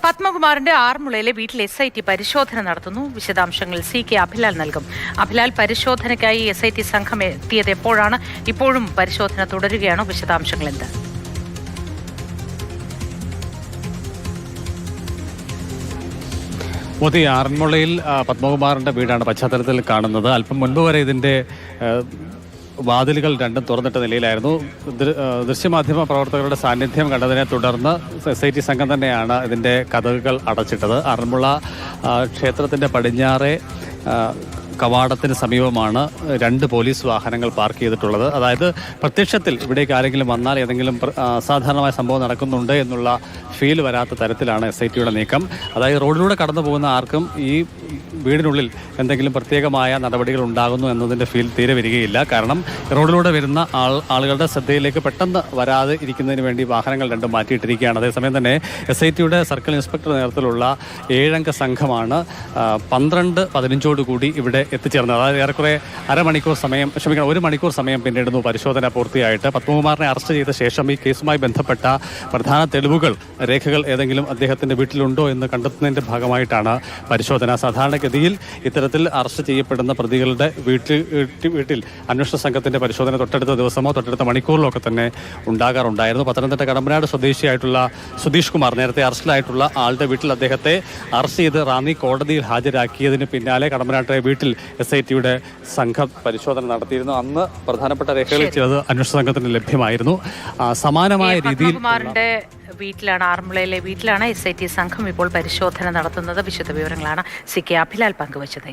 പത്മകുമാറിന്റെ ആറന്മുളയിലെ വീട്ടിൽ SIT പരിശോധന നടത്തുന്നു. വിശദാംശങ്ങൾ CK അഭിലാൽ നൽകും. അഭിലാൽ, പരിശോധനയ്ക്കായി SIT സംഘം എത്തിയത് എപ്പോഴാണ്? ഇപ്പോഴും പരിശോധന തുടരുകയാണോ? വിശദാംശങ്ങൾ എന്ത്? മോദി, ആറന്മുളയിൽ പത്മകുമാറിന്റെ വീടാണ് പശ്ചാത്തലത്തിൽ കാണുന്നത്. അല്പം മുൻപ് വരെ ഇതിന്റെ വാതിലുകൾ രണ്ടും തുറന്നിട്ട നിലയിലായിരുന്നു. ദൃശ്യമാധ്യമ പ്രവർത്തകരുടെ സാന്നിധ്യം കണ്ടതിനെ തുടർന്ന് SIT സംഘം തന്നെയാണ് ഇതിൻ്റെ കതകുകൾ അടച്ചിട്ടത്. ആറന്മുള ക്ഷേത്രത്തിൻ്റെ പടിഞ്ഞാറെ കവാടത്തിന് സമീപമാണ് 2 പോലീസ് വാഹനങ്ങൾ പാർക്ക് ചെയ്തിട്ടുള്ളത്. അതായത് പ്രത്യക്ഷത്തിൽ ഇവിടേക്ക് ആരെങ്കിലും വന്നാൽ ഏതെങ്കിലും അസാധാരണമായ സംഭവം നടക്കുന്നുണ്ട് എന്നുള്ള ഫീൽ വരാത്ത തരത്തിലാണ് SITയുടെ നീക്കം. അതായത് റോഡിലൂടെ കടന്നു പോകുന്ന ആർക്കും ഈ വീടിനുള്ളിൽ എന്തെങ്കിലും പ്രത്യേകമായ നടപടികൾ ഉണ്ടാകുന്നു എന്നതിൻ്റെ ഫീൽ തീരെ വരികയില്ല. കാരണം റോഡിലൂടെ വരുന്ന ആളുകളുടെ ശ്രദ്ധയിലേക്ക് പെട്ടെന്ന് വരാതെ ഇരിക്കുന്നതിന് വേണ്ടി വാഹനങ്ങൾ രണ്ടും മാറ്റിയിട്ടിരിക്കുകയാണ്. അതേസമയം തന്നെ SITയുടെ സർക്കിൾ ഇൻസ്പെക്ടർ നേതൃത്വത്തിലുള്ള 7 അംഗ സംഘമാണ് 12:15 കൂടി ഇവിടെ എത്തിച്ചേർന്നത്. അതായത് ഏറെക്കുറെ 1 മണിക്കൂർ സമയം പിന്നിടുന്നു പരിശോധന പൂർത്തിയായിട്ട്. പത്മകുമാറിനെ അറസ്റ്റ് ചെയ്ത ശേഷം ഈ കേസുമായി ബന്ധപ്പെട്ട പ്രധാന തെളിവുകൾ, രേഖകൾ ഏതെങ്കിലും അദ്ദേഹത്തിൻ്റെ വീട്ടിലുണ്ടോ എന്ന് കണ്ടെത്തുന്നതിൻ്റെ ഭാഗമായിട്ടാണ് പരിശോധന. സാധാരണഗതിയിൽ ഇത്തരത്തിൽ അറസ്റ്റ് ചെയ്യപ്പെടുന്ന പ്രതികളുടെ വീട്ടിൽ അന്വേഷണ സംഘത്തിൻ്റെ പരിശോധന തൊട്ടടുത്ത ദിവസമോ തൊട്ടടുത്ത മണിക്കൂറിലോ ഒക്കെ തന്നെ ഉണ്ടാകാറുണ്ടായിരുന്നു. പത്തനംതിട്ട കടമ്പനാട് സ്വദേശിയായിട്ടുള്ള സുധീഷ് കുമാർ, നേരത്തെ അറസ്റ്റിലായിട്ടുള്ള ആളുടെ വീട്ടിൽ അദ്ദേഹത്തെ അറസ്റ്റ് ചെയ്ത് റാന്നി കോടതിയിൽ ഹാജരാക്കിയതിന് പിന്നാലെ കടമ്പനാട്ടെ വീട്ടിൽ SITയുടെ സംഘം പരിശോധന നടത്തിയിരുന്നു. അന്ന് പ്രധാനപ്പെട്ട രേഖകളിൽ ചിലത് അന്വേഷണ സംഘത്തിന് ലഭ്യമായിരുന്നു. സമാനമായ രീതിയിൽ വീട്ടിലാണ്, ആറന്മുളയിലെ വീട്ടിലാണ് SIT സംഘം ഇപ്പോൾ പരിശോധന നടത്തുന്നത്. വിശദ വിവരങ്ങളാണ് CK അഭിലാൽ പങ്കുവച്ചത്.